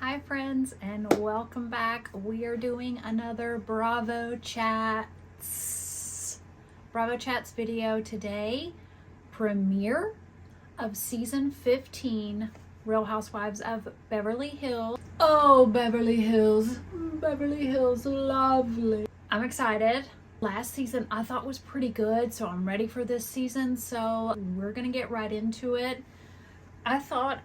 Hi friends, and welcome back. We are doing another Bravo Chats video today. Premiere of season 15, Real Housewives of Beverly Hills. Oh, Beverly Hills, lovely. I'm excited. Last season I thought was pretty good, so I'm ready for this season. So we're gonna get right into it. I thought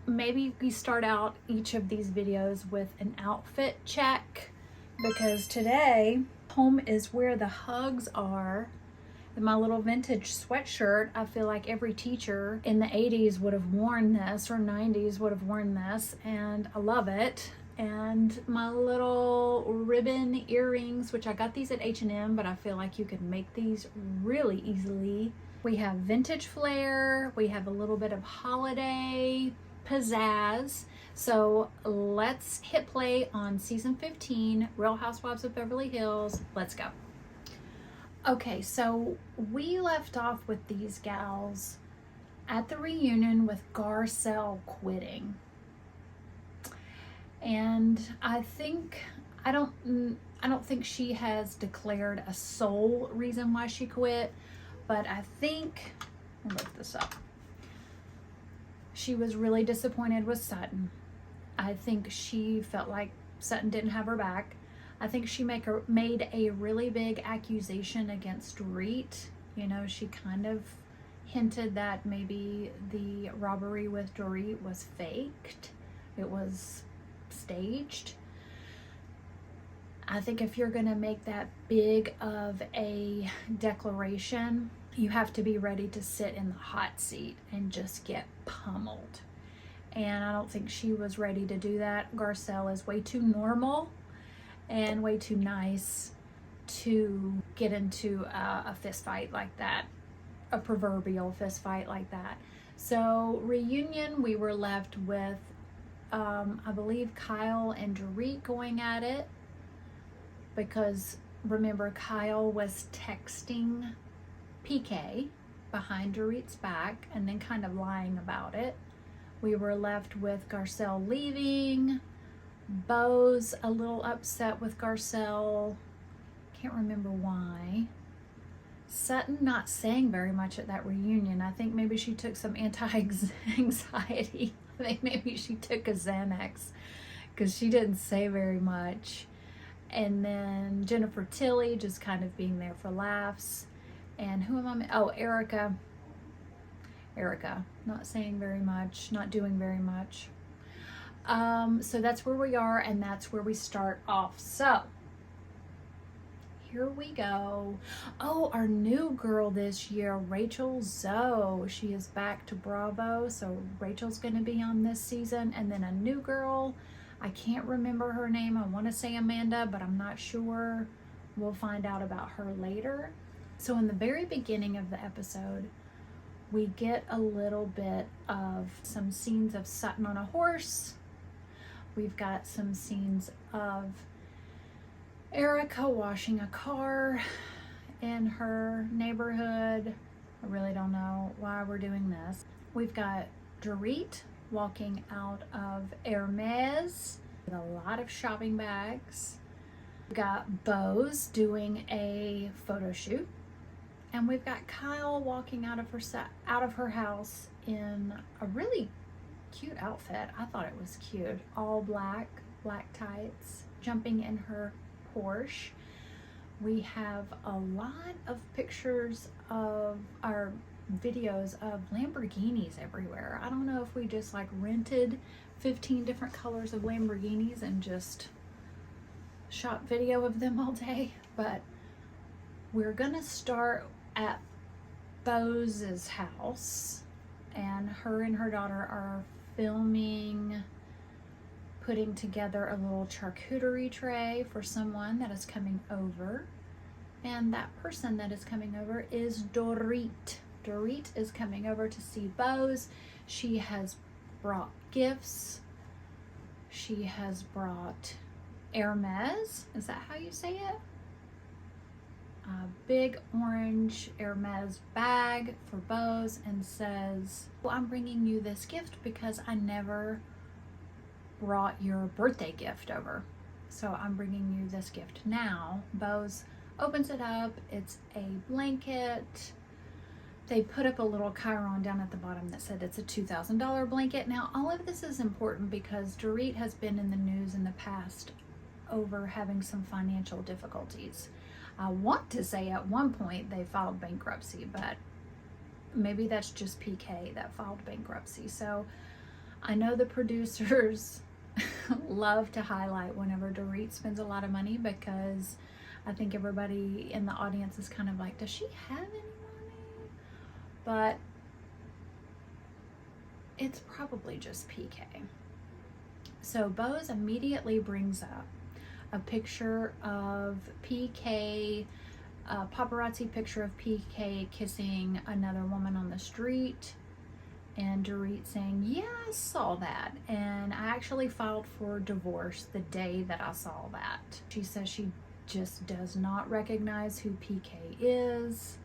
maybe we start out each of these videos with an outfit check, because today home is where the hugs are. And my little vintage sweatshirt, I feel like every teacher in the 80s would have worn this, or 90s would have worn this, and I love it. And my little ribbon earrings, which I got these at H&M, but I feel like you can make these really easily. We have vintage flair, we have a little bit of holiday pizzazz. So let's hit play on season 15, Real Housewives of Beverly Hills. Let's go. Okay, so we left off with these gals at the reunion with Garcelle quitting. And I don't think she has declared a sole reason why she quit, but I think, I'll look this up. She was really disappointed with Sutton. I think she felt like Sutton didn't have her back. I think she made a really big accusation against Dorit. You know, she kind of hinted that maybe the robbery with Dorit was faked. It was staged. I think if you're gonna make that big of a declaration, you have to be ready to sit in the hot seat and just get pummeled. And I don't think she was ready to do that. Garcelle is way too normal and way too nice to get into a fist fight like that, a proverbial fist fight like that. So reunion, we were left with, I believe, Kyle and Dorit going at it, because remember, Kyle was texting PK behind Dorit's back and then kind of lying about it. We were left with Garcelle leaving, Beau's a little upset with Garcelle, can't remember why. Sutton not saying very much at that reunion. I think maybe she took some anti-anxiety. I think maybe she took a Xanax, because she didn't say very much. And then Jennifer Tilly just kind of being there for laughs. And who am I? Oh, Erica, not saying very much, not doing very much. So that's where we are, and that's where we start off. So here we go. Oh, our new girl this year, Rachel Zoe. She is back to Bravo, so Rachel's going to be on this season. And then a new girl, I can't remember her name. I want to say Amanda, but I'm not sure. We'll find out about her later. So in the very beginning of the episode, we get a little bit of some scenes of Sutton on a horse. We've got some scenes of Erica washing a car in her neighborhood. I really don't know why we're doing this. We've got Dorit walking out of Hermes with a lot of shopping bags. We've got Beau's doing a photo shoot. And we've got Kyle walking out of her house in a really cute outfit. I thought it was cute. All black tights, jumping in her Porsche. We have a lot of pictures of our videos of Lamborghinis everywhere. I don't know if we just like rented 15 different colors of Lamborghinis and just shot video of them all day, but we're gonna start at Beau's house, and her daughter are filming, putting together a little charcuterie tray for someone that is coming over. And that person that is coming over is Dorit. Dorit is coming over to see Beau's. She has brought gifts. She has brought Hermes. Is that how you say it? A big orange Hermes bag for Beau's, and says, well, I'm bringing you this gift because I never brought your birthday gift over. So I'm bringing you this gift now. Bose opens it up. It's a blanket. They put up a little chyron down at the bottom that said it's a $2,000 blanket. Now, all of this is important because Dorit has been in the news in the past over having some financial difficulties. I want to say at one point they filed bankruptcy, but maybe that's just PK that filed bankruptcy. So I know the producers love to highlight whenever Dorit spends a lot of money, because I think everybody in the audience is kind of like, does she have any money? But it's probably just PK. So Bose immediately brings up a picture of PK, a paparazzi picture of PK kissing another woman on the street, and Dorit saying, yeah, I saw that, and I actually filed for divorce the day that I saw that. She says she just does not recognize who PK is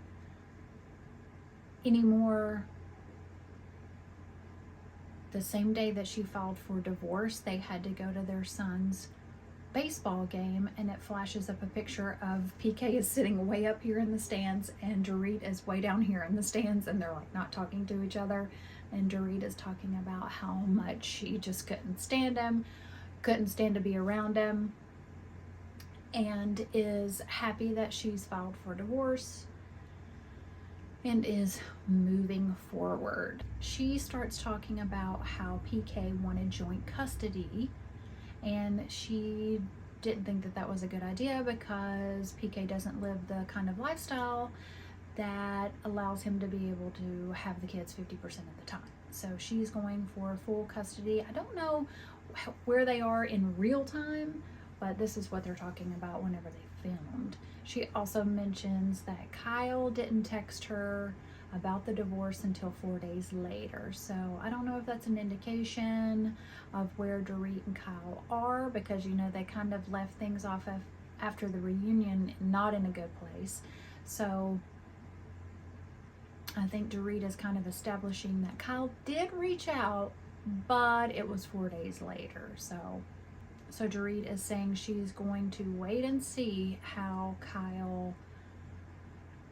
anymore. The same day that she filed for divorce, they had to go to their son's baseball game, and it flashes up a picture of PK is sitting way up here in the stands and Dorit is way down here in the stands, and they're like not talking to each other. And Dorit is talking about how much she just couldn't stand him, couldn't stand to be around him, and is happy that she's filed for divorce and is moving forward. She starts talking about how PK wanted joint custody, and she didn't think that that was a good idea because PK doesn't live the kind of lifestyle that allows him to be able to have the kids 50% of the time. So she's going for full custody. I don't know where they are in real time, but this is what they're talking about whenever they filmed. She also mentions that Kyle didn't text her about the divorce until 4 days later. So I don't know if that's an indication of where Dorit and Kyle are, because you know they kind of left things off after the reunion not in a good place. So I think Dorit is kind of establishing that Kyle did reach out, but it was 4 days later. So Dorit is saying she's going to wait and see how Kyle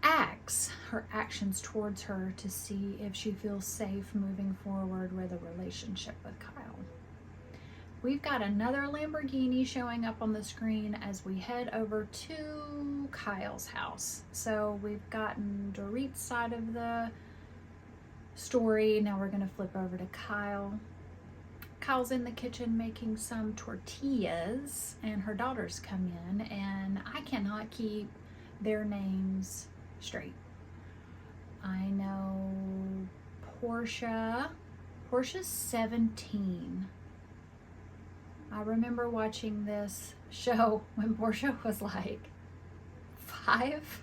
acts, her actions towards her, to see if she feels safe moving forward with a relationship with Kyle. We've got another Lamborghini showing up on the screen as we head over to Kyle's house. So we've gotten Dorit's side of the story. Now we're going to flip over to Kyle. Kyle's in the kitchen making some tortillas, and her daughters come in, and I cannot keep their names straight. I know Portia's 17. I remember watching this show when Portia was like 5.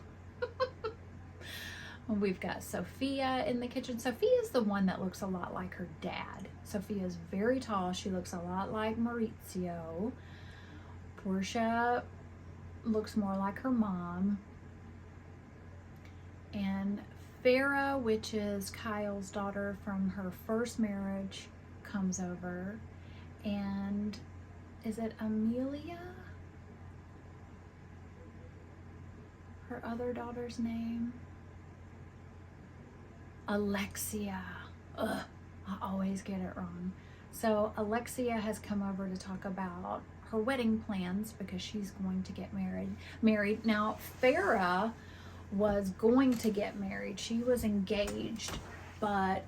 We've got Sophia in the kitchen. Sophia is the one that looks a lot like her dad. Sophia is very tall. She looks a lot like Maurizio. Portia looks more like her mom. And Farah, which is Kyle's daughter from her first marriage, comes over. And is it Amelia? Her other daughter's name? Alexia. Ugh, I always get it wrong. So Alexia has come over to talk about her wedding plans because she's going to get married. Now, Farah was going to get married. She was engaged, but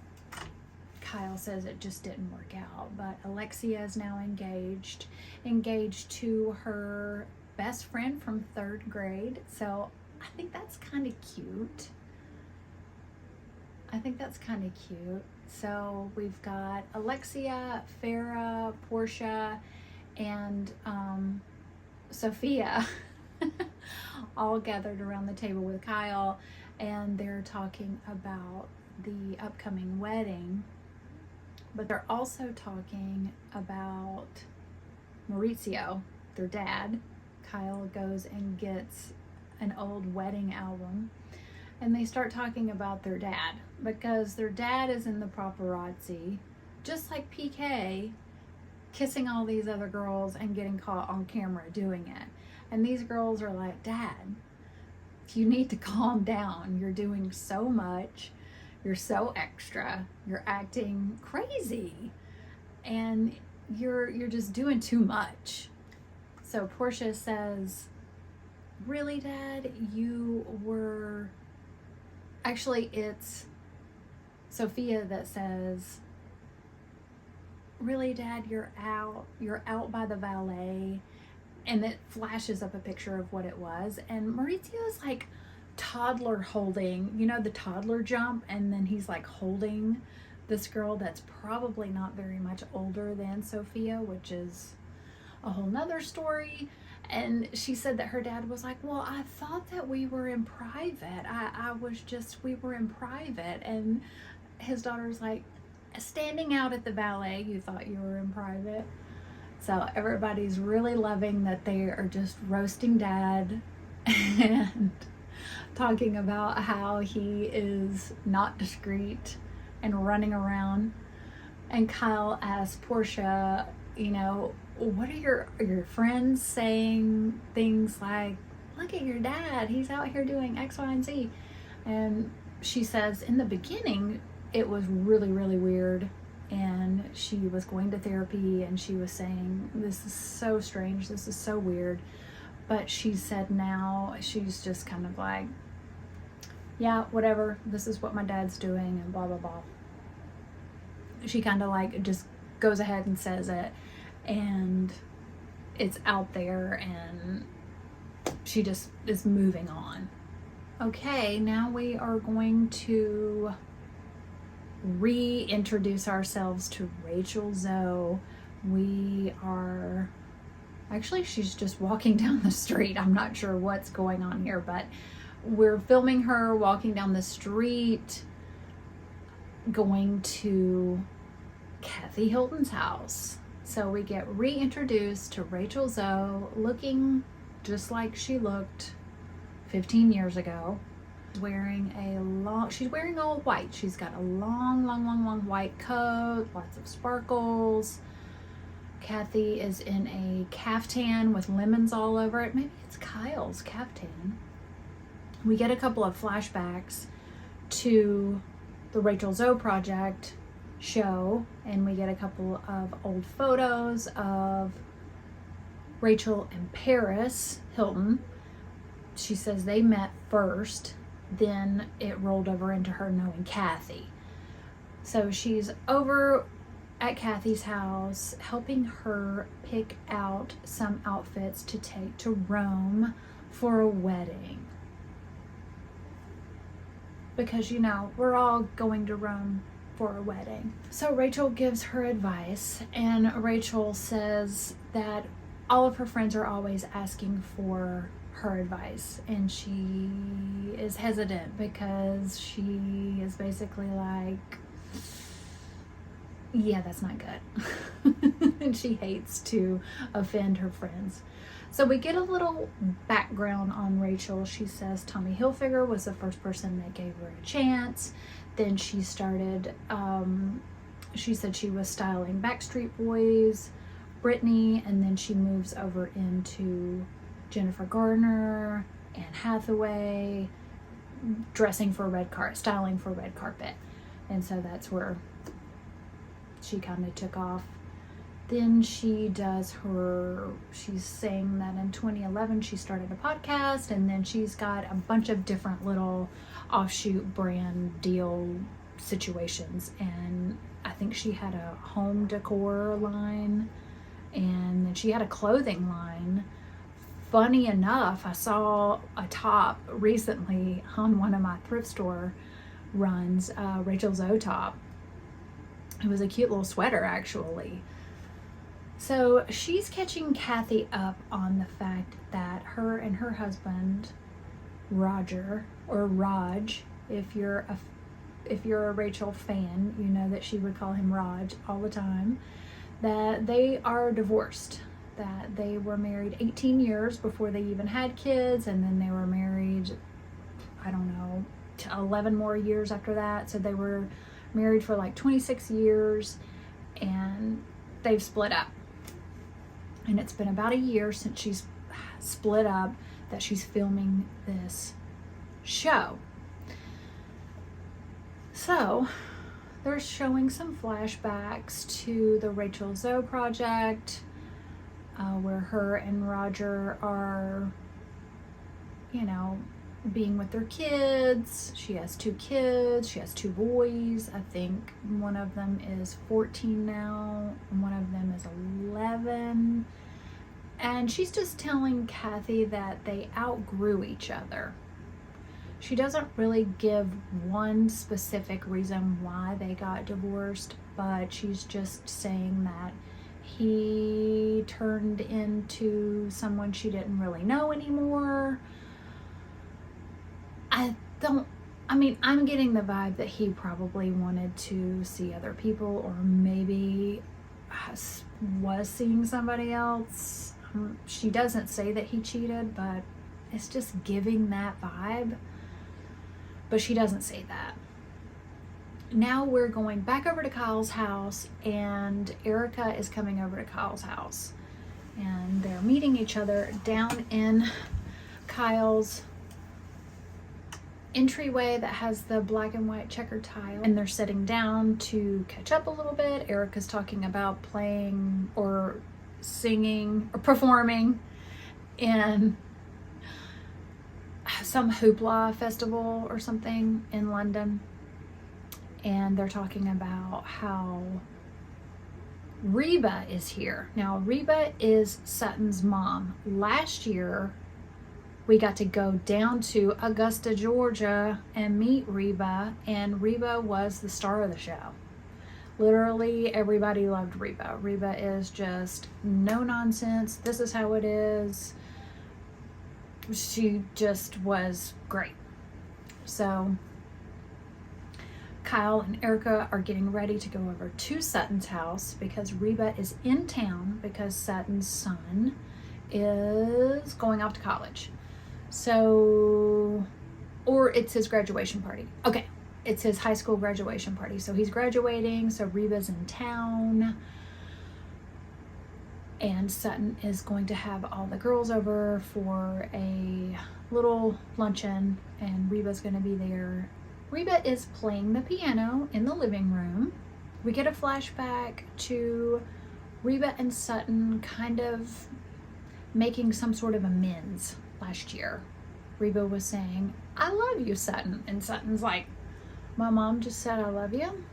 Kyle says it just didn't work out. But Alexia is now engaged to her best friend from 3rd grade. So I think that's kind of cute. So we've got Alexia, Farah, Portia, and Sophia all gathered around the table with Kyle, and they're talking about the upcoming wedding, but they're also talking about Maurizio, their dad. Kyle goes and gets an old wedding album, and they start talking about their dad because their dad is in the paparazzi, just like PK, kissing all these other girls and getting caught on camera doing it. And these girls are like, Dad, you need to calm down. You're doing so much. You're so extra. You're acting crazy. And you're just doing too much. So Portia says, really, Dad? You were... Actually, it's Sophia that says, really, Dad, you're out by the valet. And it flashes up a picture of what it was. And Maurizio's like toddler holding, you know, the toddler jump. And then he's like holding this girl that's probably not very much older than Sophia, which is a whole nother story. And she said that her dad was like, well, I thought that we were in private. We were in private. And his daughter's like, standing out at the valet, you thought you were in private. So everybody's really loving that they are just roasting Dad and talking about how he is not discreet and running around. And Kyle asks Portia, you know, what are your friends saying? Things like, look at your dad, he's out here doing X, Y, and Z. And she says in the beginning it was really, really weird. And she was going to therapy and she was saying, this is so strange, this is so weird. But she said now she's just kind of like, yeah, whatever, this is what my dad's doing and blah, blah, blah. She kind of like just goes ahead and says it, and it's out there, and she just is moving on. Okay, now we are going to reintroduce ourselves to Rachel Zoe. Actually, she's just walking down the street. I'm not sure what's going on here, but we're filming her walking down the street going to Kathy Hilton's house. So we get reintroduced to Rachel Zoe, looking just like she looked 15 years ago. She's wearing all white. She's got a long white coat, lots of sparkles. Kathy is in a caftan with lemons all over it. Maybe it's Kyle's caftan. We get a couple of flashbacks to the Rachel Zoe Project show, and we get a couple of old photos of Rachel and Paris Hilton. She says they met first, then it rolled over into her knowing Kathy. So she's over at Kathy's house helping her pick out some outfits to take to Rome for a wedding. Because, you know, we're all going to Rome for a wedding. So Rachel gives her advice, and Rachel says that all of her friends are always asking for her advice, and she is hesitant because she is basically like, yeah, that's not good. And she hates to offend her friends. So we get a little background on Rachel. She says Tommy Hilfiger was the first person that gave her a chance. Then she started, she said she was styling Backstreet Boys, Britney, and then she moves over into Jennifer Garner, Anne Hathaway, styling for red carpet. And so that's where she kind of took off. Then she's saying that in 2011 she started a podcast, and then she's got a bunch of different little offshoot brand deal situations. And I think she had a home decor line, and then she had a clothing line. Funny enough, I saw a top recently on one of my thrift store runs, Rachel Zoe top. It was a cute little sweater, actually. So she's catching Kathy up on the fact that her and her husband, Roger, or Raj, if you're a Rachel fan, you know that she would call him Raj all the time, that they are divorced, that they were married 18 years before they even had kids, and then they were married, I don't know, 11 more years after that. So they were married for like 26 years, and they've split up. And it's been about a year since she's split up that she's filming this show. So they're showing some flashbacks to the Rachel Zoe project, where her and Roger are, you know, being with their kids. She has 2 kids. She has 2 boys. I think one of them is 14 now, and one of them is 11. And she's just telling Kathy that they outgrew each other. She doesn't really give one specific reason why they got divorced, but she's just saying that he turned into someone she didn't really know anymore. I'm getting the vibe that he probably wanted to see other people, or maybe was seeing somebody else. She doesn't say that he cheated, but it's just giving that vibe. But she doesn't say that. Now we're going back over to Kyle's house, and Erica is coming over to Kyle's house. And they're meeting each other down in Kyle's entryway that has the black and white checkered tile. And they're sitting down to catch up a little bit. Erica's talking about playing or singing or performing in some hoopla festival or something in London. And they're talking about how Reba is here. Now, Reba is Sutton's mom. Last year, we got to go down to Augusta, Georgia and meet Reba, and Reba was the star of the show. Literally, everybody loved Reba. Reba is just no nonsense. This is how it is. She just was great. So Kyle and Erica are getting ready to go over to Sutton's house because Reba is in town because Sutton's son is going off to college. So, or it's his graduation party. Okay, it's his high school graduation party. So he's graduating, so Reba's in town. And Sutton is going to have all the girls over for a little luncheon, and Reba's going to be there. Reba is playing the piano in the living room. We get a flashback to Reba and Sutton kind of making some sort of amends last year. Reba was saying, "I love you, Sutton." And Sutton's like, "My mom just said I love you."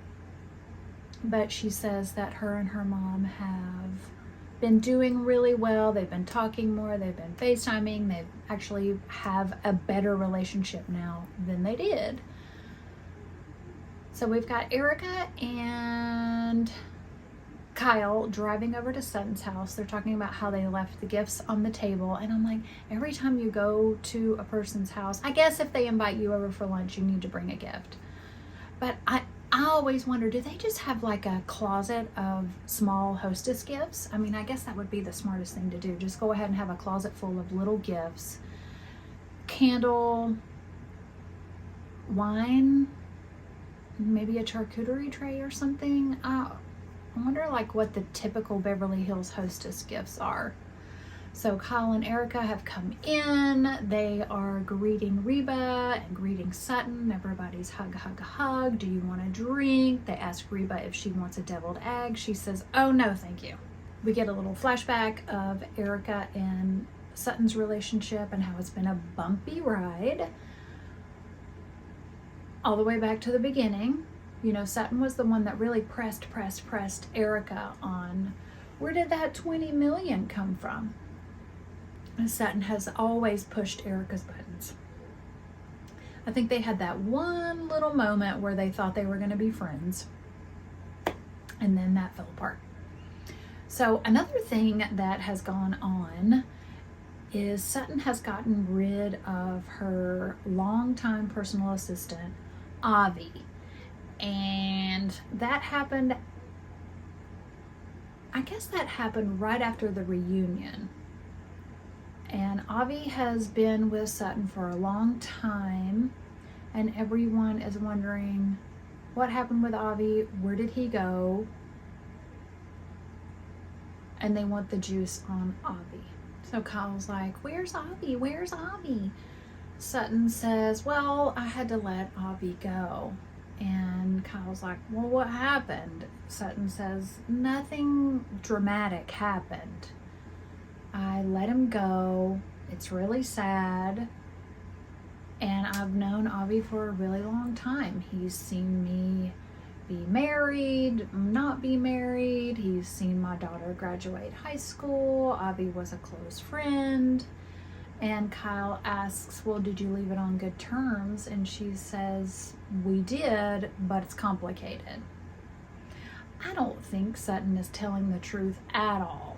But she says that her and her mom have been doing really well. They've been talking more. They've been FaceTiming. They actually have a better relationship now than they did. So we've got Erica and Kyle driving over to Sutton's house. They're talking about how they left the gifts on the table. And I'm like, every time you go to a person's house, I guess if they invite you over for lunch, you need to bring a gift. But I always wonder, do they just have like a closet of small hostess gifts? I mean, I guess that would be the smartest thing to do. Just go ahead and have a closet full of little gifts. Candle, wine, maybe a charcuterie tray or something. I wonder like what the typical Beverly Hills hostess gifts are. So Kyle and Erica have come in. They are greeting Reba and greeting Sutton. Everybody's hug, hug, hug. Do you want a drink? They ask Reba if she wants a deviled egg. She says, "Oh no, thank you." We get a little flashback of Erica and Sutton's relationship and how it's been a bumpy ride. All the way back to the beginning. You know, Sutton was the one that really pressed Erica on, where did that 20 million come from? And Sutton has always pushed Erica's buttons. I think they had that one little moment where they thought they were going to be friends, and then that fell apart. So another thing that has gone on is Sutton has gotten rid of her longtime personal assistant, Avi. And that happened, I guess that happened right after the reunion. And Avi has been with Sutton for a long time, and everyone is wondering what happened with Avi, where did he go? and they want the juice on Avi. So Kyle's like, where's Avi? Where's Avi? Sutton says, well, I had to let Avi go. And Kyle's like, well, what happened? Sutton says, nothing dramatic happened. I let him go. It's really sad. And I've known Avi for a really long time. He's seen me be married, not be married. He's seen my daughter graduate high school. Avi was a close friend. And Kyle asks, well, did you leave it on good terms? And she says, we did, but it's complicated. I don't think Sutton is telling the truth at all.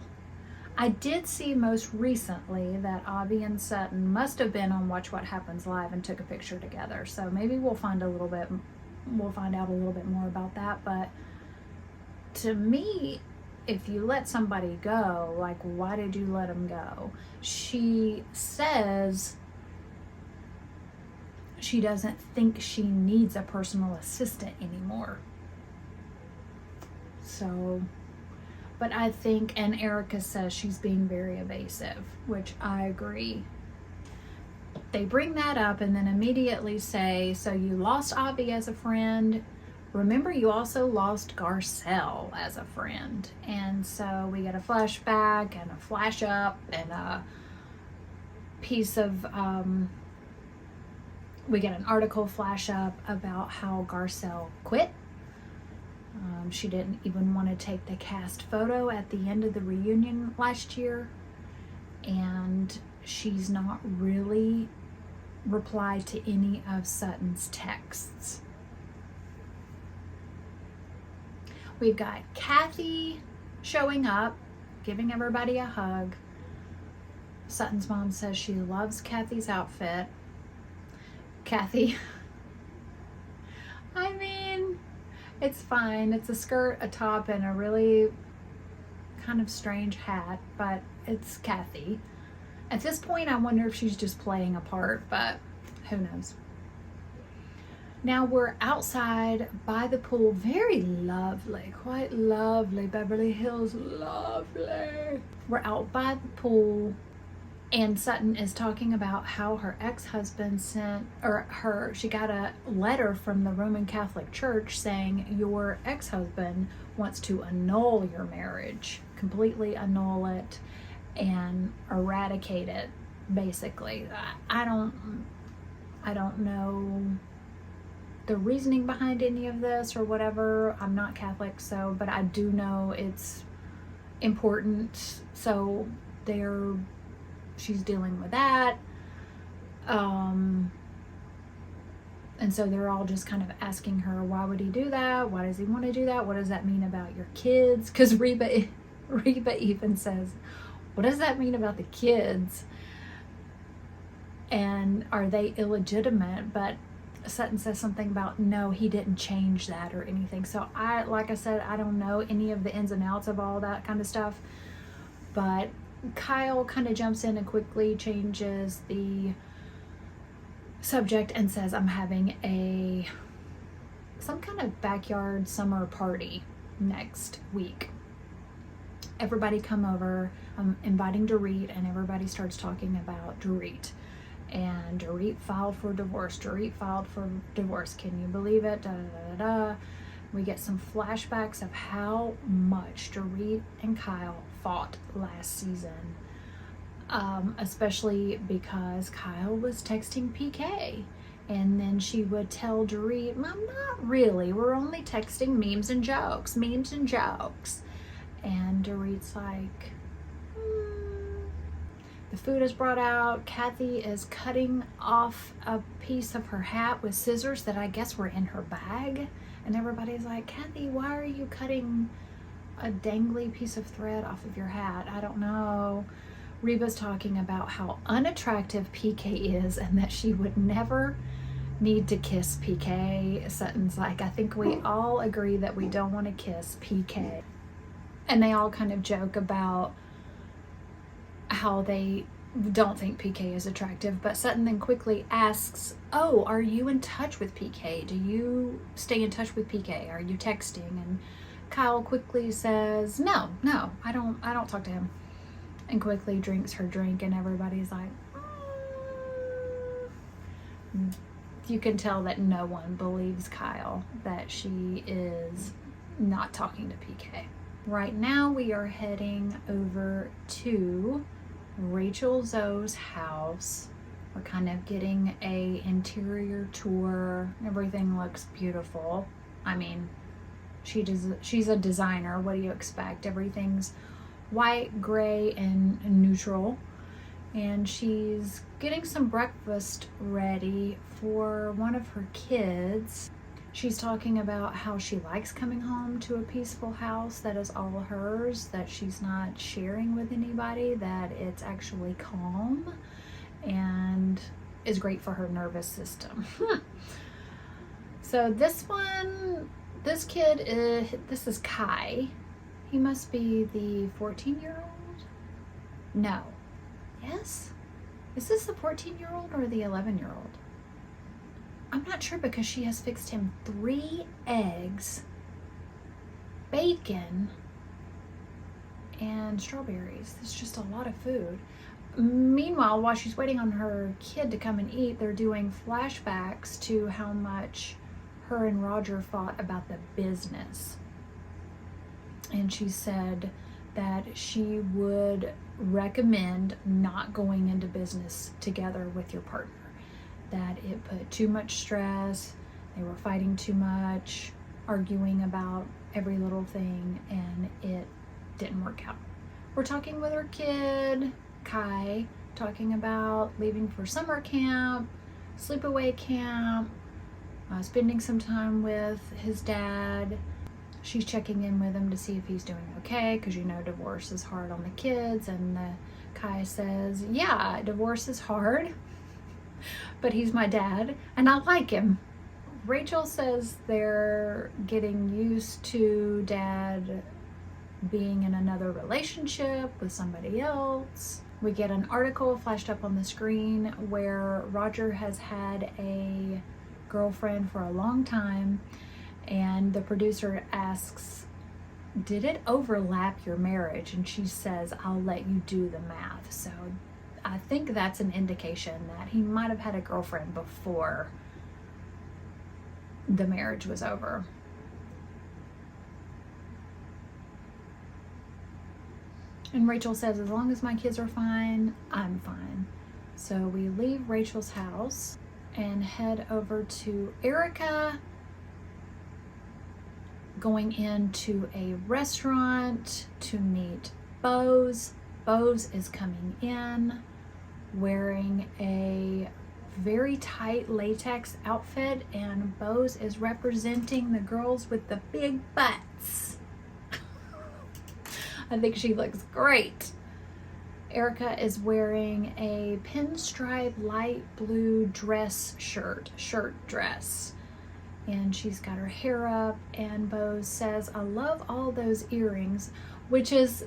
I did see most recently that Avi and Sutton must have been on Watch What Happens Live and took a picture together. So maybe we'll find out a little bit more about that. But to me, if you let somebody go, like, why did you let them go? She says she doesn't think she needs a personal assistant anymore. So, but I think, and Erica says she's being very evasive, which I agree. They bring that up and then immediately say, so you lost Avi as a friend. Remember, you also lost Garcelle as a friend. And so we get a flashback and a flash up and a piece of, we get an article flash up about how Garcelle quit. She didn't even want to take the cast photo at the end of the reunion last year. And she's not really replied to any of Sutton's texts. We've got Kathy showing up, giving everybody a hug. Sutton's mom says she loves Kathy's outfit. Kathy, I mean, it's fine. It's a skirt, a top, and a really kind of strange hat, but it's Kathy. At this point, I wonder if she's just playing a part, but who knows. Now we're outside by the pool. Very lovely, quite lovely. Beverly Hills, lovely. We're out by the pool, and Sutton is talking about how her ex-husband she got a letter from the Roman Catholic Church saying your ex-husband wants to annul your marriage, completely annul it and eradicate it, basically. I don't know the reasoning behind any of this or whatever. I'm not Catholic, so, but I do know it's important. So she's dealing with that. And so they're all just kind of asking her, why would he do that? Why does he want to do that? What does that mean about your kids? Because Reba even says, what does that mean about the kids? And are they illegitimate? But Sutton says something about, no, he didn't change that or anything. So like I said, I don't know any of the ins and outs of all that kind of stuff. But Kyle kind of jumps in and quickly changes the subject and says, I'm having some kind of backyard summer party next week. Everybody come over. I'm inviting Dorit, and everybody starts talking about Dorit. And Dorit filed for divorce. Dorit filed for divorce. Can you believe it? Da, da, da, da. We get some flashbacks of how much Dorit and Kyle fought last season. Especially because Kyle was texting PK. And then she would tell Dorit, Mom, not really. We're only texting memes and jokes. Memes and jokes. And Dorit's like, The food is brought out. Kathy is cutting off a piece of her hat with scissors that I guess were in her bag. And everybody's like, Kathy, why are you cutting a dangly piece of thread off of your hat? I don't know. Reba's talking about how unattractive PK is and that she would never need to kiss PK. Sutton's like, I think we all agree that we don't want to kiss PK. And they all kind of joke about how they don't think PK is attractive, but Sutton then quickly asks, oh, are you in touch with PK? Do you stay in touch with PK? Are you texting? And Kyle quickly says, no, I don't talk to him, and quickly drinks her drink, and everybody's like, You can tell that no one believes Kyle that she is not talking to PK. Right now we are heading over to Rachel Zoe's house. We're kind of getting a interior tour. Everything looks beautiful. I mean, she's a designer. What do you expect? Everything's white, gray, and neutral. And she's getting some breakfast ready for one of her kids. She's talking about how she likes coming home to a peaceful house that is all hers, that she's not sharing with anybody, that it's actually calm and is great for her nervous system. So this is Kai. He must be the 14-year-old? No. Yes? Is this the 14-year-old or the 11-year-old? I'm not sure because she has fixed him 3 eggs, bacon, and strawberries. It's just a lot of food. Meanwhile, while she's waiting on her kid to come and eat, they're doing flashbacks to how much her and Roger fought about the business. And she said that she would recommend not going into business together with your partner, that it put too much stress, they were fighting too much, arguing about every little thing, and it didn't work out. We're talking with her kid, Kai, talking about leaving for summer camp, sleepaway camp, spending some time with his dad. She's checking in with him to see if he's doing okay, because you know divorce is hard on the kids, and Kai says, yeah, divorce is hard, but he's my dad and I like him. Rachel says they're getting used to dad being in another relationship with somebody else. We get an article flashed up on the screen where Roger has had a girlfriend for a long time, and the producer asks, did it overlap your marriage? And she says, I'll let you do the math. So I think that's an indication that he might have had a girlfriend before the marriage was over. And Rachel says, as long as my kids are fine, I'm fine. So we leave Rachel's house and head over to Erica, going into a restaurant to meet Bose. Bose is coming in wearing a very tight latex outfit, and Bose is representing the girls with the big butts. I think she looks great. Erica is wearing a pinstripe light blue shirt dress. And she's got her hair up, and Bose says, I love all those earrings, which is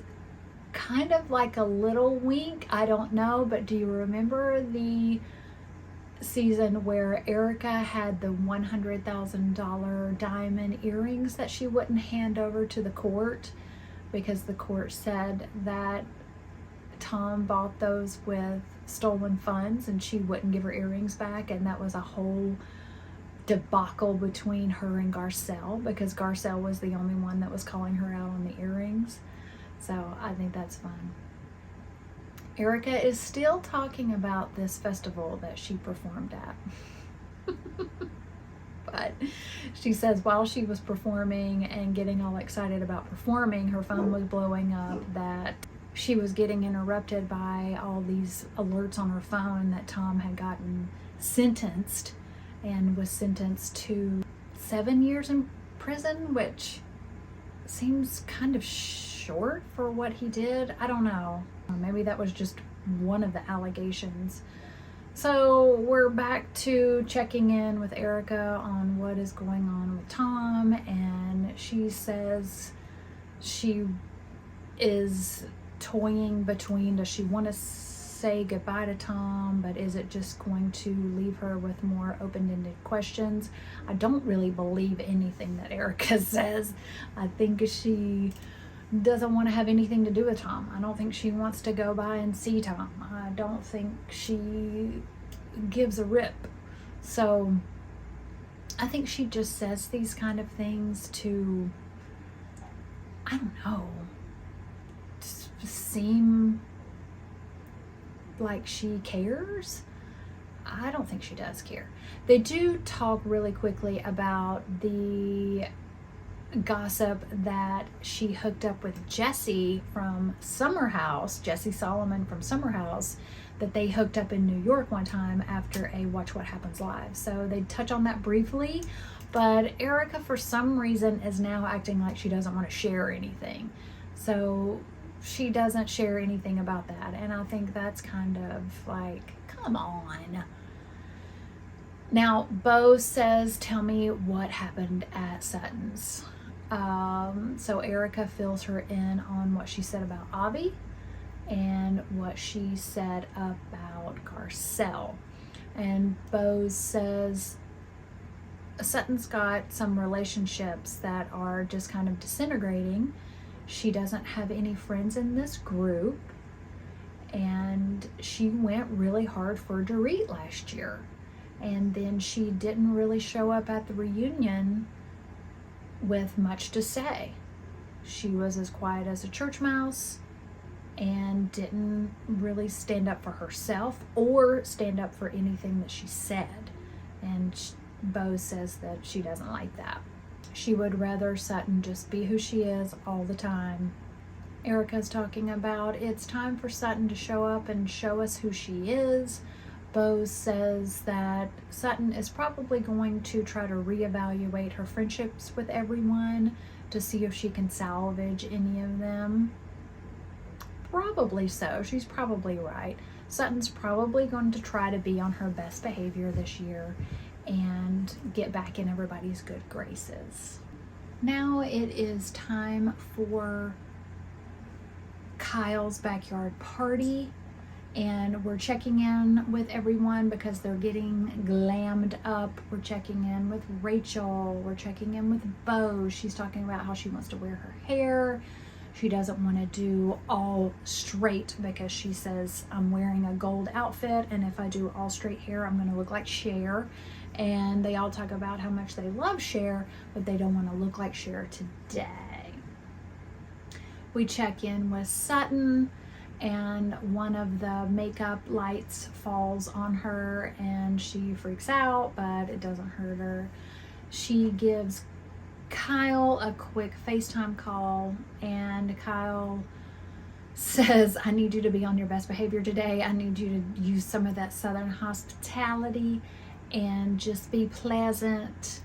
kind of like a little wink. I don't know, but do you remember the season where Erica had the $100,000 diamond earrings that she wouldn't hand over to the court because the court said that Tom bought those with stolen funds and she wouldn't give her earrings back, and that was a whole debacle between her and Garcelle because Garcelle was the only one that was calling her out on the earrings. So I think that's fun. Erica is still talking about this festival that she performed at. But she says while she was performing and getting all excited about performing, her phone was blowing up, that she was getting interrupted by all these alerts on her phone that Tom had gotten sentenced, and was sentenced to 7 years in prison, which seems kind of short for what he did. I don't know. Maybe that was just one of the allegations. So we're back to checking in with Erica on what is going on with Tom, and she says she is toying between, does she want to say goodbye to Tom, but is it just going to leave her with more open-ended questions? I don't really believe anything that Erica says. I think she doesn't want to have anything to do with Tom. I don't think she wants to go by and see Tom. I don't think she gives a rip. So I think she just says these kind of things to, I don't know, seem like she cares. I don't think she does care. They do talk really quickly about the gossip that she hooked up with Jesse from Summer House, Jesse Solomon from Summer House, that they hooked up in New York one time after a Watch What Happens Live. So they touch on that briefly, but Erica for some reason is now acting like she doesn't want to share anything. So she doesn't share anything about that, and I think that's kind of like, come on. Now, Bo says, tell me what happened at Sutton's. So Erica fills her in on what she said about Avi and what she said about Garcelle. And Bo says Sutton's got some relationships that are just kind of disintegrating. She doesn't have any friends in this group, and she went really hard for Dorit last year, and then she didn't really show up at the reunion with much to say. She was as quiet as a church mouse and didn't really stand up for herself or stand up for anything that she said, and Bo says that she doesn't like that. She would rather Sutton just be who she is all the time. Erica's talking about it's time for Sutton to show up and show us who she is. Bo says that Sutton is probably going to try to reevaluate her friendships with everyone to see if she can salvage any of them. Probably so. She's probably right. Sutton's probably going to try to be on her best behavior this year and get back in everybody's good graces. Now it is time for Kyle's backyard party, and we're checking in with everyone because they're getting glammed up. We're checking in with Rachel. We're checking in with Bo. She's talking about how she wants to wear her hair. She doesn't want to do all straight because she says, I'm wearing a gold outfit, and if I do all straight hair, I'm going to look like Cher. And they all talk about how much they love Cher, but they don't want to look like Cher today. We check in with Sutton, and one of the makeup lights falls on her and she freaks out, but it doesn't hurt her. She gives Kyle a quick FaceTime call, and Kyle says, I need you to be on your best behavior today. I need you to use some of that Southern hospitality and just be pleasant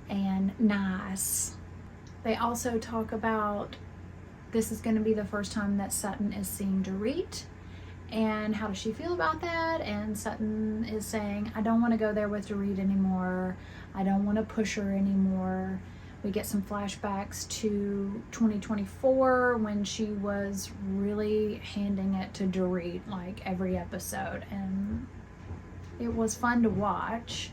and nice. They also talk about this is going to be the first time that Sutton is seeing Dorit, and how does she feel about that? And Sutton is saying, I don't want to go there with Dorit anymore. I don't want to push her anymore. We get some flashbacks to 2024 when she was really handing it to Dorit like every episode, and it was fun to watch.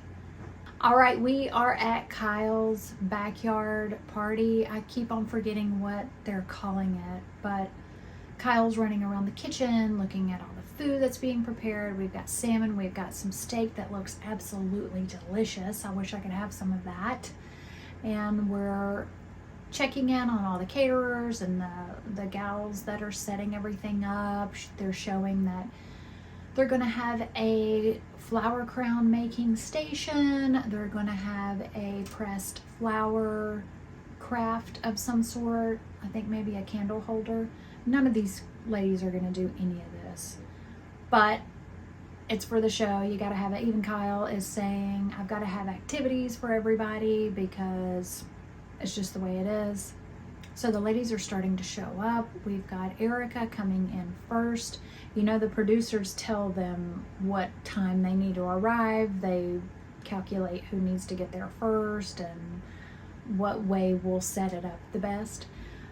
All right, we are at Kyle's backyard party. I keep on forgetting what they're calling it, but Kyle's running around the kitchen looking at all the food that's being prepared. We've got salmon, we've got some steak that looks absolutely delicious. I wish I could have some of that. And we're checking in on all the caterers and the gals that are setting everything up. They're showing that they're going to have a flower crown making station. They're going to have a pressed flower craft of some sort. I think maybe a candle holder. None of these ladies are going to do any of this, but it's for the show. You got to have it. Even Kyle is saying, I've got to have activities for everybody because it's just the way it is. So the ladies are starting to show up. We've got Erica coming in first. You know, the producers tell them what time they need to arrive. They calculate who needs to get there first and what way we'll set it up the best.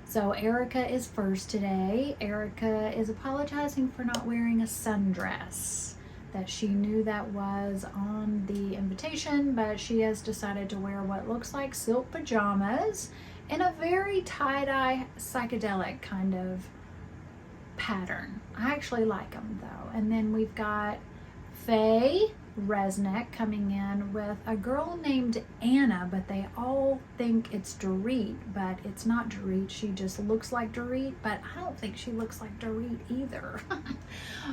So Erica is first today. Erica is apologizing for not wearing a sundress. That she knew that was on the invitation, but she has decided to wear what looks like silk pajamas in a very tie-dye psychedelic kind of pattern. I actually like them though. And then we've got Faye Resnick coming in with a girl named Anna, but they all think it's Dorit, but it's not Dorit. She just looks like Dorit, but I don't think she looks like Dorit either.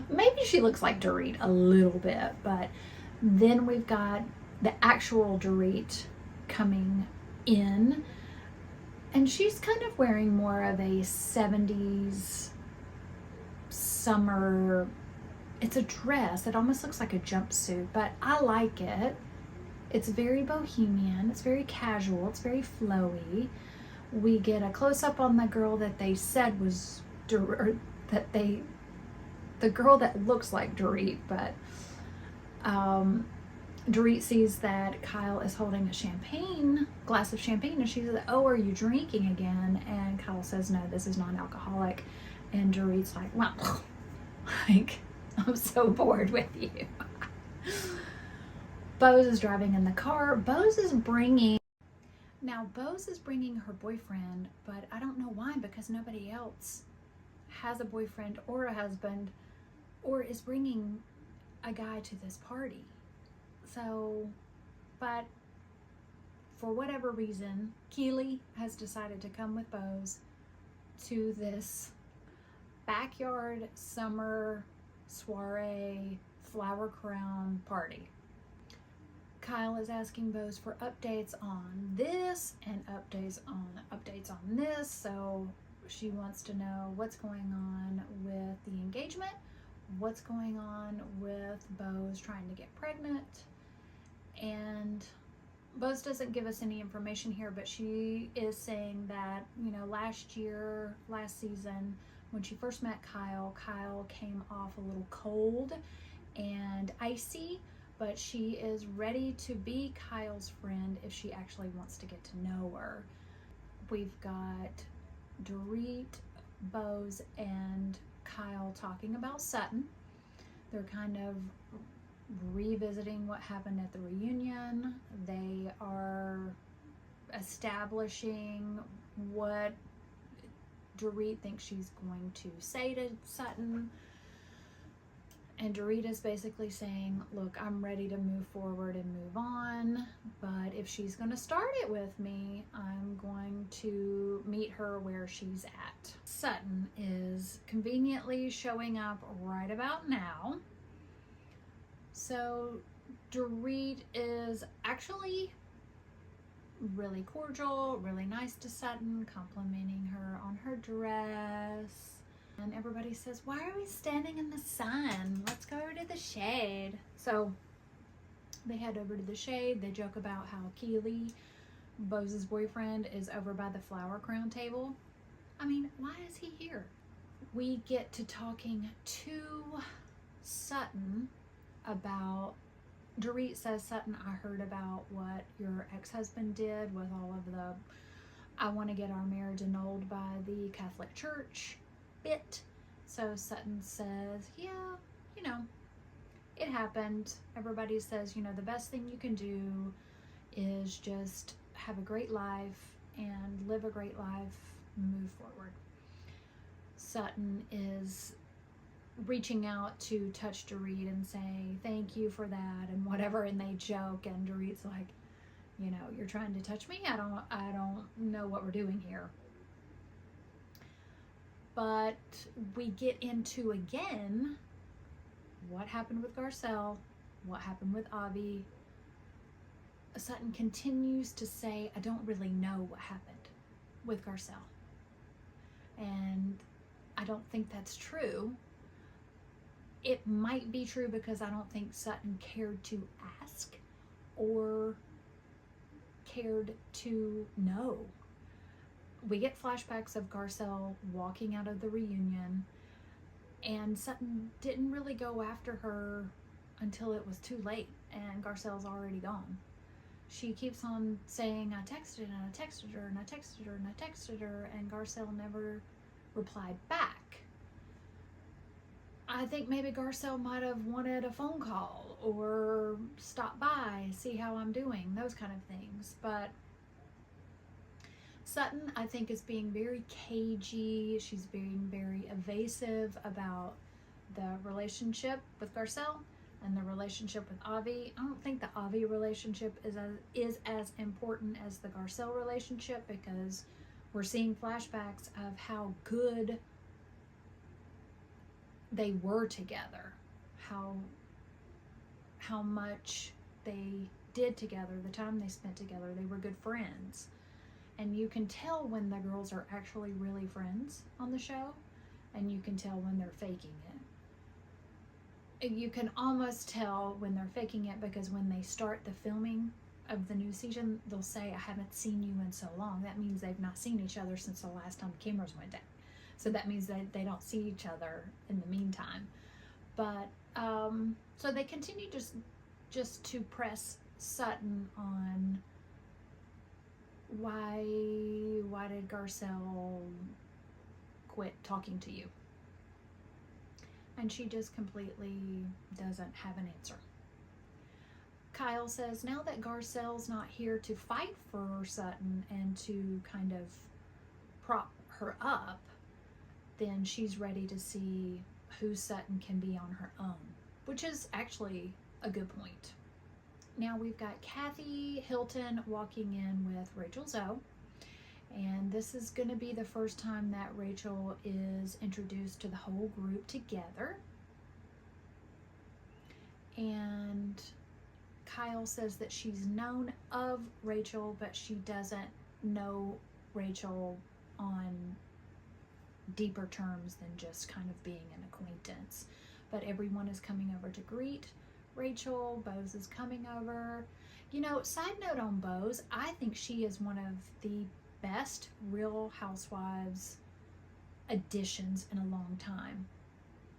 Maybe she looks like Dorit a little bit, but then we've got the actual Dorit coming in, and she's kind of wearing more of a 70s summer. It's a dress. It almost looks like a jumpsuit, but I like it. It's very bohemian. It's very casual. It's very flowy. We get a close-up on the girl that they said was the girl that looks like Dorit, but Dorit sees that Kyle is holding a glass of champagne, and she says, "Oh, are you drinking again?" And Kyle says, "No, this is non-alcoholic." And Dorit's like, "Well, like, I'm so bored with you." Bose is driving in the car. Bose is bringing her boyfriend, but I don't know why, because nobody else has a boyfriend or a husband or is bringing a guy to this party. So, but for whatever reason, Keely has decided to come with Bose to this backyard summer soiree flower crown party. Kyle is asking Bose for updates on this and updates on this. So she wants to know what's going on with the engagement, what's going on with Bose trying to get pregnant. And Bose doesn't give us any information here, but she is saying that, last season, when she first met Kyle came off a little cold and icy, but she is ready to be Kyle's friend if she actually wants to get to know her. We've got Dorit, Bose, and Kyle talking about Sutton. They're kind of revisiting what happened at the reunion. They are establishing what Dorit thinks she's going to say to Sutton. And Dorit is basically saying, look, I'm ready to move forward and move on, but if she's going to start it with me, I'm going to meet her where she's at. Sutton is conveniently showing up right about now. So Dorit is actually really cordial, really nice to Sutton, complimenting her on her dress. And everybody says, "Why are we standing in the sun? Let's go over to the shade." So they head over to the shade. They joke about how Keely, Bose's boyfriend, is over by the flower crown table. I mean, why is he here? We get to talking to Sutton about, Dorit says, "Sutton, I heard about what your ex-husband did with all of the, I want to get our marriage annulled by the Catholic Church bit." So Sutton says, "Yeah, it happened." Everybody says, the best thing you can do is just have a great life and live a great life, move forward. Sutton is reaching out to touch Dorit and say, "Thank you for that," and whatever, and they joke, and Dorit's like, "You're trying to touch me? I don't know what we're doing here." But we get into, again, what happened with Garcelle, what happened with Avi. Sutton continues to say, "I don't really know what happened with Garcelle." And I don't think that's true. It might be true because I don't think Sutton cared to ask or cared to know. We get flashbacks of Garcelle walking out of the reunion, and Sutton didn't really go after her until it was too late and Garcelle's already gone. she keeps on saying, I texted and I texted her and I texted her and I texted her, and Garcelle never replied back. I think maybe Garcelle might have wanted a phone call or stop by, see how I'm doing, those kind of things. But Sutton, I think, is being very cagey. She's being very evasive about the relationship with Garcelle and the relationship with Avi. I don't think the Avi relationship is as important as the Garcelle relationship, because we're seeing flashbacks of how good they were together, how much they did together, the time they spent together. They were good friends. And you can tell when the girls are actually really friends on the show, and you can tell when they're faking it. You can almost tell when they're faking it, because when they start the filming of the new season, they'll say, I haven't seen you in so long. That means they've not seen each other since the last time cameras went down. So that means that they don't see each other in the meantime. But so they continue just to press Sutton on why did Garcelle quit talking to you? And she just completely doesn't have an answer. Kyle says, now that Garcelle's not here to fight for Sutton and to kind of prop her up, then she's ready to see who Sutton can be on her own, which is actually a good point. Now we've got Kathy Hilton walking in with Rachel Zoe, and this is going to be the first time that Rachel is introduced to the whole group together. And Kyle says that she's known of Rachel, but she doesn't know Rachel on deeper terms than just kind of being an acquaintance. But everyone is coming over to greet Rachel. Bose is coming over. You know, side note on Bose, I think she is one of the best Real Housewives additions in a long time.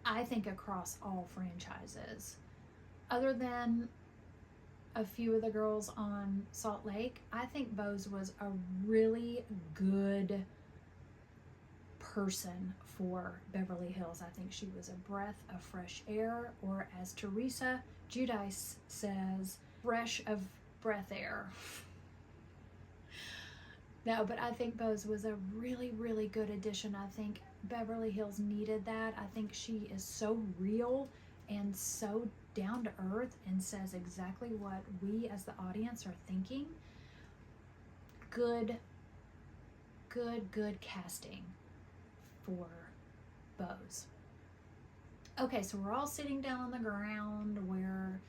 I think across all franchises. Other than a few of the girls on Salt Lake, I think Bose was a really good person for Beverly Hills. I think she was a breath of fresh air, or as Teresa Giudice says, fresh of breath air. No, but I think Bose was a really, really good addition. I think Beverly Hills needed that. I think she is so real and so down to earth and says exactly what we as the audience are thinking. Good casting for Bose. Okay, so we're all sitting down on the ground where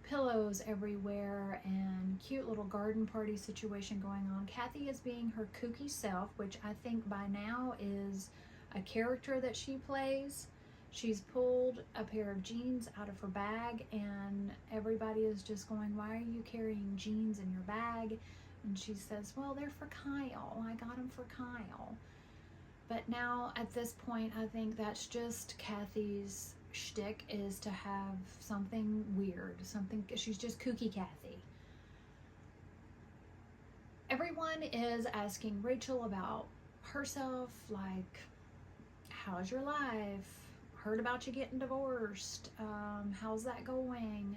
pillows everywhere and cute little garden party situation going on. Kathy is being her kooky self, which I think by now is a character that she plays. She's pulled a pair of jeans out of her bag, and everybody is just going, why are you carrying jeans in your bag? And she says, well, they're for Kyle. I got them for Kyle. But now at this point, I think that's just Kathy's shtick, is to have something weird, something, she's just kooky Kathy. Everyone is asking Rachel about herself, like, how's your life? Heard about you getting divorced. How's that going?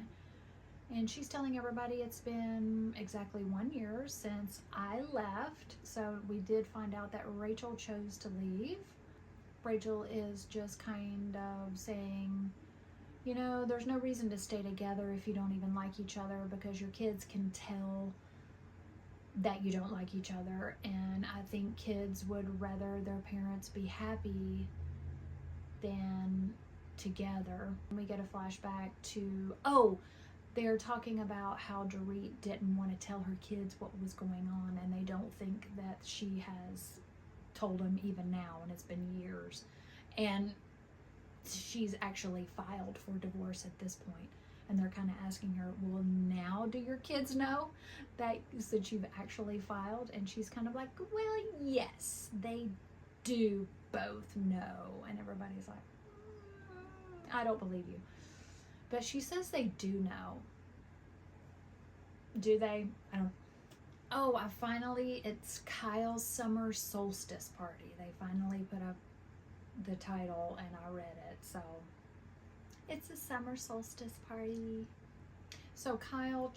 And she's telling everybody it's been exactly 1 year since I left. So we did find out that Rachel chose to leave. Rachel is just kind of saying, you know, there's no reason to stay together if you don't even like each other, because your kids can tell that you don't like each other. And I think kids would rather their parents be happy than together. We get a flashback to, they're talking about how Dorit didn't want to tell her kids what was going on, and they don't think that she has told them even now, and it's been years. And she's actually filed for divorce at this point. And they're kind of asking her, well, now do your kids know that since you've actually filed? And she's kind of like, well, yes, they do both know. And everybody's like, I don't believe you. But she says they do know. Do they? I don't. Oh, it's Kyle's summer solstice party. They finally put up the title and I read it. So it's a summer solstice party. So Kyle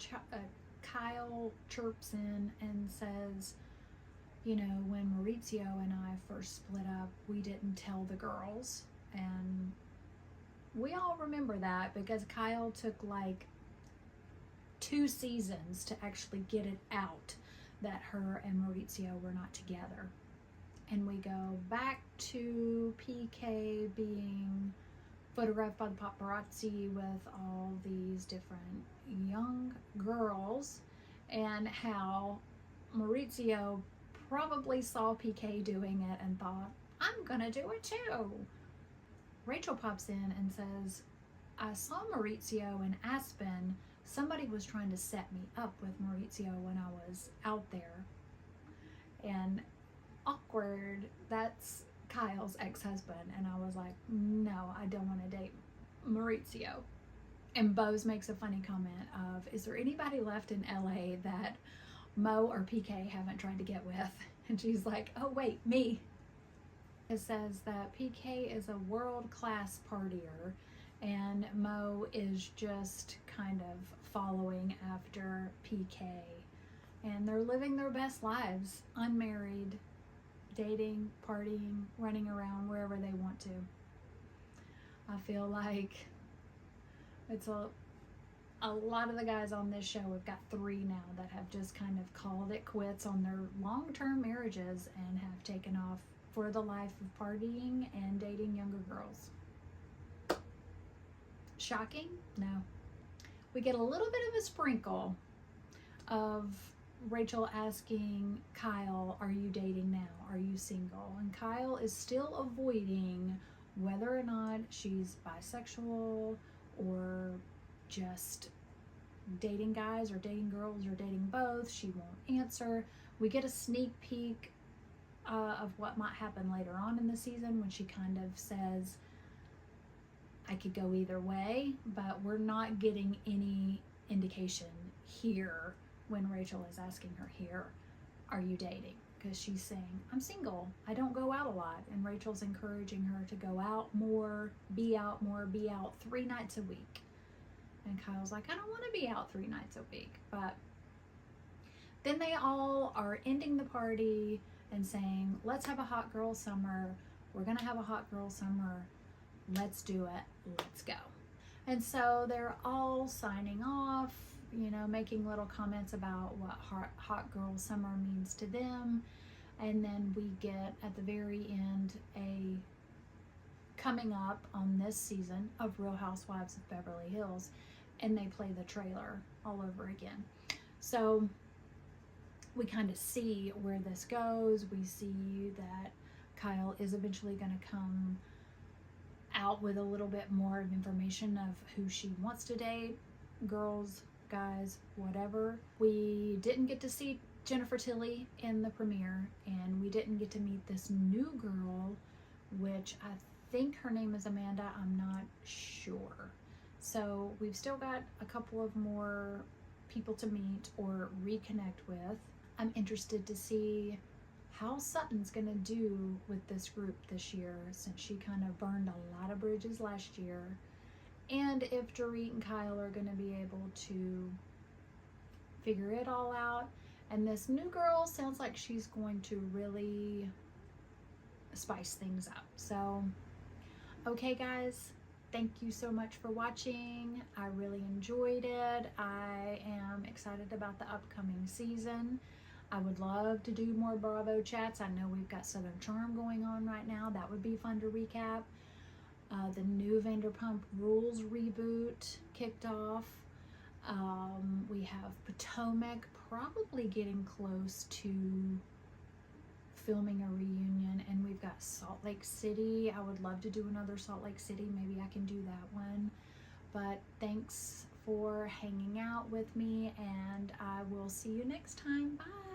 chirps in and says, you know, when Maurizio and I first split up, we didn't tell the girls. And we all remember that because Kyle took like 2 seasons to actually get it out that her and Maurizio were not together. And we go back to PK being photographed by the paparazzi with all these different young girls, and how Maurizio probably saw PK doing it and thought, I'm gonna do it too. Rachel pops in and says, I saw Maurizio in Aspen. Somebody was trying to set me up with Maurizio when I was out there. And awkward, that's Kyle's ex-husband. And I was like, no, I don't want to date Maurizio. And Bose makes a funny comment of, is there anybody left in LA that Mo or PK haven't tried to get with? And she's like, oh wait, me. It says that PK is a world-class partier and Mo is just kind of following after PK. And they're living their best lives, unmarried, dating, partying, running around wherever they want to. I feel like it's a lot of the guys on this show, we've got 3 now that have just kind of called it quits on their long-term marriages and have taken off for the life of partying and dating younger girls. Shocking? No. We get a little bit of a sprinkle of Rachel asking Kyle, are you dating now? Are you single? And Kyle is still avoiding whether or not she's bisexual or just dating guys or dating girls or dating both. She won't answer. We get a sneak peek of what might happen later on in the season when she kind of says, I could go either way, but we're not getting any indication here when Rachel is asking her here, are you dating? Because she's saying, I'm single, I don't go out a lot. And Rachel's encouraging her to go out more, be out more, be out 3 nights a week. And Kyle's like, I don't want to be out 3 nights a week. But then they all are ending the party and saying, let's have a hot girl summer. We're going to have a hot girl summer. Let's do it. Let's go. And so they're all signing off, you know, making little comments about what hot girl summer means to them. And then we get at the very end a coming up on this season of Real Housewives of Beverly Hills, and they play the trailer all over again. So we kind of see where this goes. We see that Kyle is eventually going to come out with a little bit more of information of who she wants to date, girls, guys, whatever. We didn't get to see Jennifer Tilly in the premiere, and we didn't get to meet this new girl, which I think her name is Amanda. I'm not sure. So we've still got a couple of more people to meet or reconnect with. I'm interested to see how Sutton's gonna do with this group this year, since she kind of burned a lot of bridges last year, and if Dorit and Kyle are gonna be able to figure it all out. And this new girl sounds like she's going to really spice things up. So, okay guys, thank you so much for watching. I really enjoyed it. I am excited about the upcoming season. I would love to do more Bravo chats. I know we've got Southern Charm going on right now. That would be fun to recap. The new Vanderpump Rules reboot kicked off. We have Potomac probably getting close to filming a reunion, and we've got Salt Lake City. I would love to do another Salt Lake City. Maybe I can do that one. But thanks for hanging out with me, and I will see you next time. Bye.